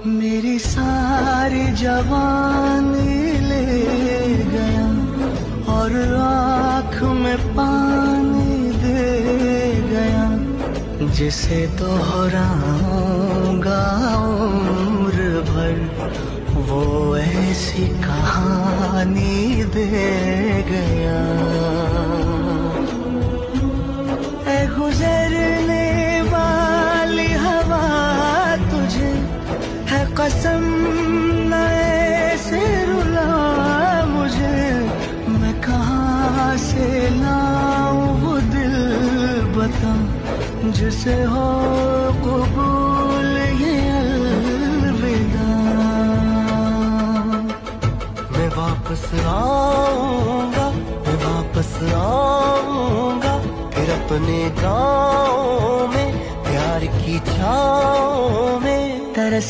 मेरी सारी जवानी ले गया और आँख में पानी दे गया। जिसे दोहराऊंगा उम्र भर वो ऐसी कहानी दे गया। ऐ गुजरने वाली हवा तुझे है कसम न ऐसे रुला मुझे। मैं कहाँ से लाऊं वो दिल बता जिसे हो कबूल ये अलविदा। मैं वापस आऊंगा, मैं वापस आऊंगा फिर अपने गाँव में प्यार की छाँव में तरस